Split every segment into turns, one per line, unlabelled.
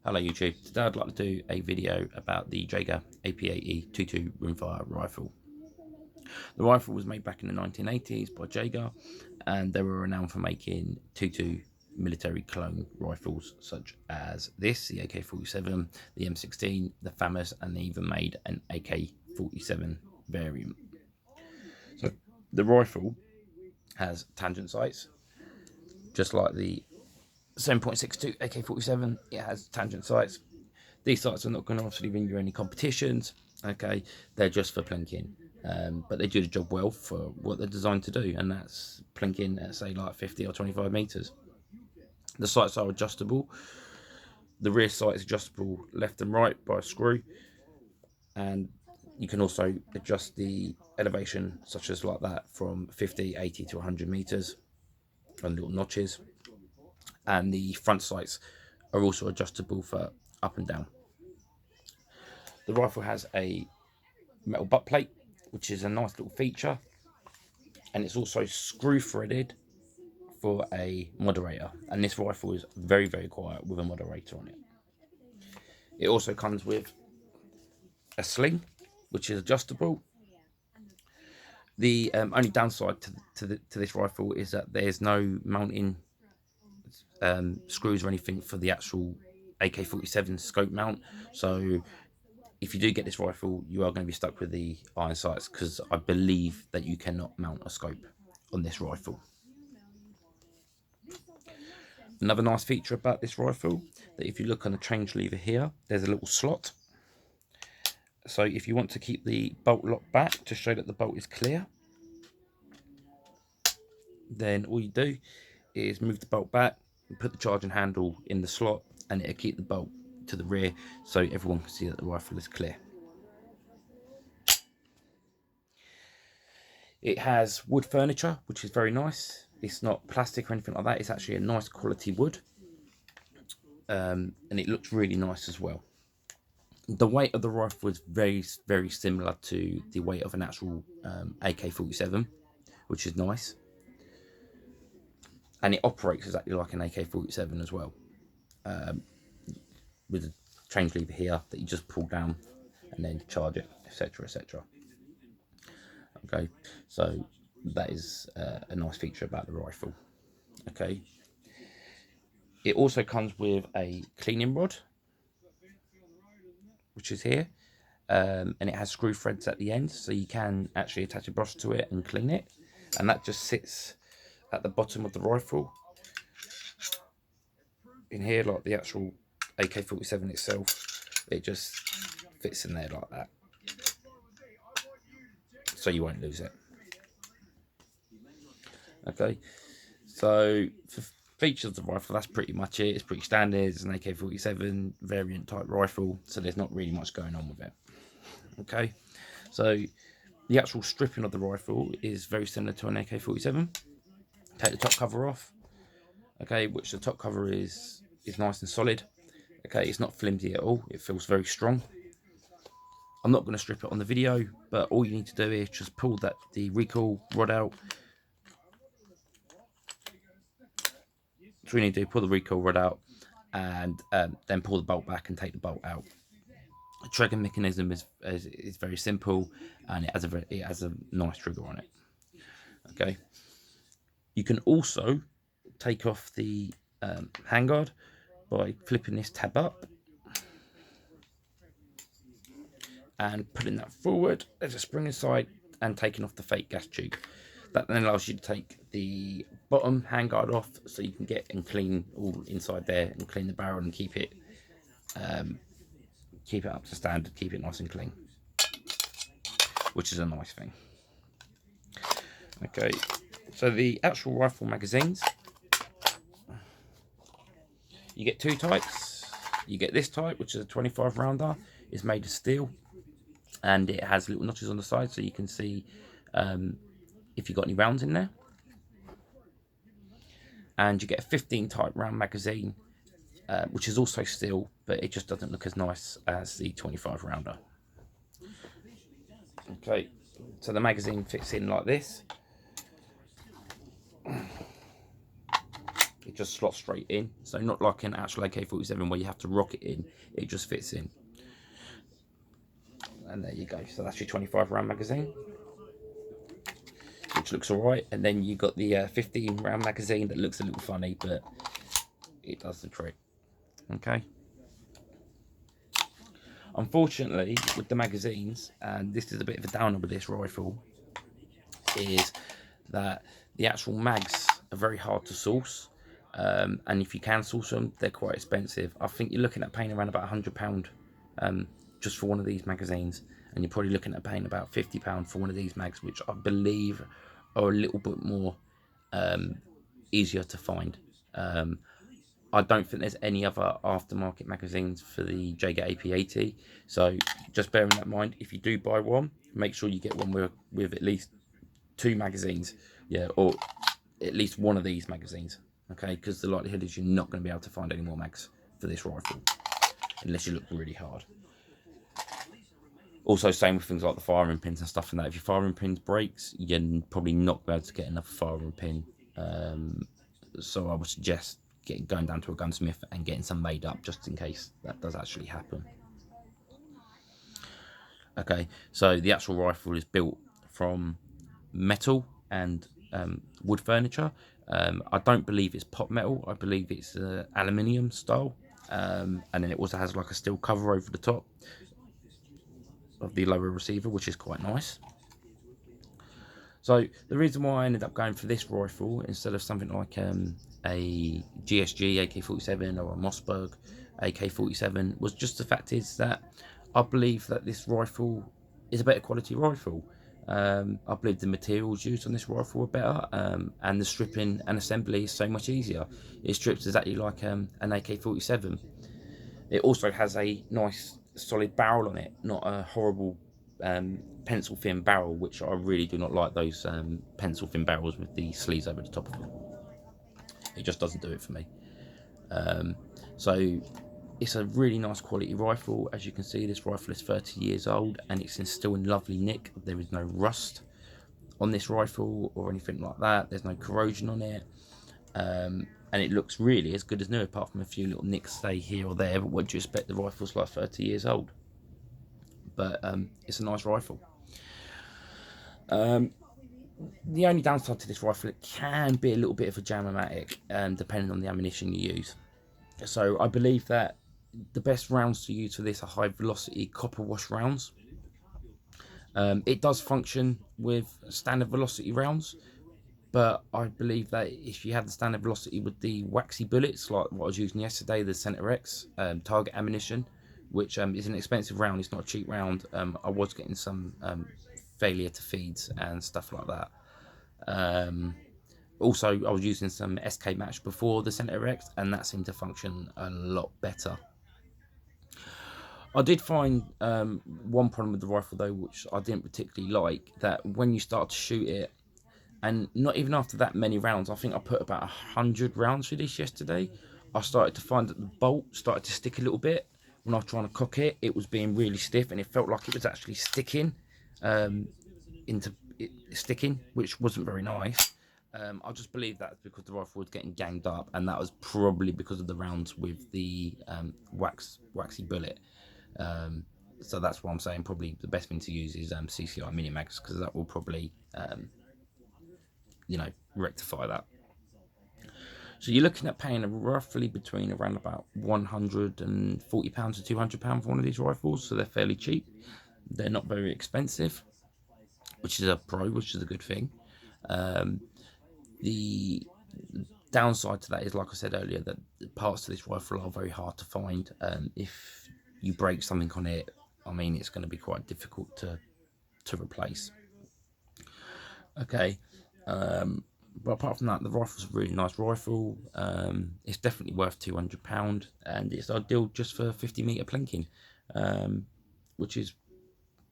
Hello YouTube, today I'd like to do a video about the Jager AP80 22 rimfire rifle. The rifle was made back in the 1980s by Jager, and they were renowned for making 22 military clone rifles such as this, the AK47, the M16, the FAMAS, and they even made an AK47 variant. So the rifle has tangent sights, just like the 7.62 AK47, it has tangent sights. These sights are not going to obviously win you any competitions, okay? They're just for plinking, but they do the job well for what they're designed to do, and that's plinking at say like 50 or 25 meters. The sights are adjustable. The rear sight is adjustable left and right by a screw, and you can also adjust the elevation such as like that from 50, 80 to 100 meters on little notches. And the front sights are also adjustable for up and down. The rifle has a metal butt plate, which is a nice little feature, and it's also screw threaded for a moderator, and this rifle is very quiet with a moderator on it. It also comes with a sling, which is adjustable. The only downside to this rifle is that there's no mounting screws or anything for the actual AK-47 scope mount, so if you do get this rifle, you are going to be stuck with the iron sights, because I believe that you cannot mount a scope on this rifle. Another nice feature about this rifle, that if you look on the change lever here, there's a little slot. So if you want to keep the bolt locked back to show that the bolt is clear, then all you do is move the bolt back and put the charging handle in the slot, and it'll keep the bolt to the rear so everyone can see that the rifle is clear. It has wood furniture, which is very nice. It's not plastic or anything like that. It's actually a nice quality wood, and it looks really nice as well. The weight of the rifle is very similar to the weight of an actual AK-47, which is nice. And it operates exactly like an AK-47 as well, with a change lever here that you just pull down and then charge it, etc, etc. Okay, so that is a nice feature about the rifle. Okay, it also comes with a cleaning rod, which is here, and it has screw threads at the end, so you can actually attach a brush to it and clean it, and that just sits at the bottom of the rifle in here, like the actual AK-47 itself. It just fits in there like that, so you won't lose it. Okay, so for features of the rifle, that's pretty much it. It's pretty standard. It's an AK-47 variant type rifle, so there's not really much going on with it. Okay, so the actual stripping of the rifle is very similar to an AK-47. Take the top cover off, okay, which the top cover is nice and solid. Okay, it's not flimsy at all. It feels very strong. I'm not going to strip it on the video, but all you need to do is just pull the recoil rod out. So you need to do, pull the recoil rod out, and then pull the bolt back and take the bolt out. The trigger mechanism is very simple, and it has a nice trigger on it. Okay, you can also take off the handguard by flipping this tab up and putting that forward. There's a spring inside, and taking off the fake gas tube. That then allows you to take the bottom handguard off, so you can get and clean all inside there and clean the barrel and keep it up to standard, keep it nice and clean, which is a nice thing. Okay, so the actual rifle magazines, you get two types. You get this type, which is a 25 rounder. It's made of steel, and it has little notches on the side, so you can see if you've got any rounds in there. And you get a 15 type round magazine, which is also steel, but it just doesn't look as nice as the 25 rounder. Okay, so the magazine fits in like this, It just slots straight in, so not like an actual AK-47 where you have to rock it in. It just fits in. And there you go. So that's your 25 round magazine, which looks alright. And then you got the 15 round magazine that looks a little funny, but it does the trick. Okay. Unfortunately, with the magazines, and this is a bit of a downer with this rifle, is that the actual mags are very hard to source. And if you can source them, they're quite expensive. I think you're looking at paying around about £100 just for one of these magazines, and you're probably looking at paying about £50 for one of these mags, which I believe are a little bit more easier to find. I don't think there's any other aftermarket magazines for the Jager AP80, so just bearing that in mind, if you do buy one, make sure you get one with at least 2 magazines, yeah, or at least one of these magazines, okay, because the likelihood is you're not going to be able to find any more mags for this rifle unless you look really hard. Also, same with things like the firing pins and stuff, and that if your firing pins breaks, you're probably not going to be able to get another firing pin. So I would suggest going down to a gunsmith and getting some made up just in case that does actually happen. Okay, so the actual rifle is built from metal and wood furniture. I don't believe it's pot metal. I believe it's aluminium style, and then it also has like a steel cover over the top of the lower receiver, which is quite nice. So the reason why I ended up going for this rifle instead of something like a GSG AK-47 or a Mossberg AK-47 was just the fact is that I believe that this rifle is a better quality rifle. I believe the materials used on this rifle are better, and the stripping and assembly is so much easier. It strips exactly like an AK-47. It also has a nice solid barrel on it, not a horrible pencil thin barrel, which I really do not like, those pencil thin barrels with the sleeves over the top of them. It just doesn't do it for me. So it's a really nice quality rifle. As you can see, this rifle is 30 years old and it's still in lovely nick. There is no rust on this rifle or anything like that. There's no corrosion on it. And it looks really as good as new, apart from a few little nicks stay here or there. But what do you expect? The rifle's like 30 years old. But it's a nice rifle. The only downside to this rifle, it can be a little bit of a jam-o-matic, depending on the ammunition you use. So I believe that the best rounds to use for this are high velocity copper wash rounds. It does function with standard velocity rounds, but I believe that if you have the standard velocity with the waxy bullets, like what I was using yesterday, the Center X target ammunition, which is an expensive round, it's not a cheap round. I was getting some failure to feeds and stuff like that. Also, I was using some SK Match before the Center X, and that seemed to function a lot better. I did find one problem with the rifle though, which I didn't particularly like, that when you start to shoot it, and not even after that many rounds, I think I put about 100 rounds through this yesterday, I started to find that the bolt started to stick a little bit. When I was trying to cock it, it was being really stiff and it felt like it was actually sticking, which wasn't very nice. I just believe that's because the rifle was getting ganged up, and that was probably because of the rounds with the waxy bullet. So that's why I'm saying probably the best thing to use is CCI mini mags, because that will probably rectify that. So you're looking at paying roughly between around about £140 to £200 for one of these rifles, so they're fairly cheap. They're not very expensive, which is a pro, which is a good thing. The downside to that is, like I said earlier, that the parts to this rifle are very hard to find. If you break something on it, I mean, it's going to be quite difficult to replace. Okay, but apart from that, the rifle's a really nice rifle. It's definitely worth £200, and it's ideal just for 50-meter plinking, which is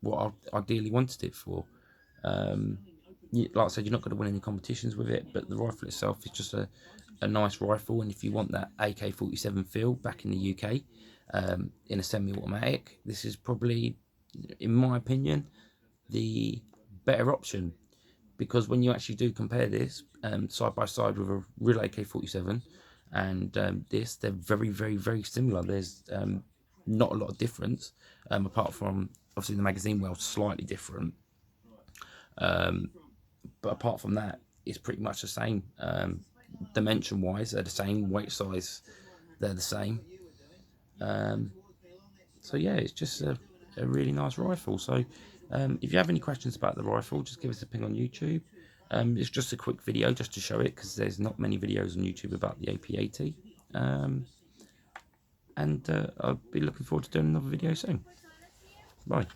what I ideally wanted it for. Like I said, you're not going to win any competitions with it, but the rifle itself is just a nice rifle. And if you want that AK-47 feel back in the UK, in a semi-automatic, this is probably, in my opinion, the better option. Because when you actually do compare this side by side with a real AK-47, and this, they're very similar. There's not a lot of difference, apart from obviously the magazine well's slightly different, but apart from that, it's pretty much the same. Dimension wise, they're the same. Weight size, they're the same. So yeah, it's just a really nice rifle. So if you have any questions about the rifle, just give us a ping on YouTube. It's just a quick video just to show it, because there's not many videos on YouTube about the AP80. And I'll be looking forward to doing another video soon. Bye.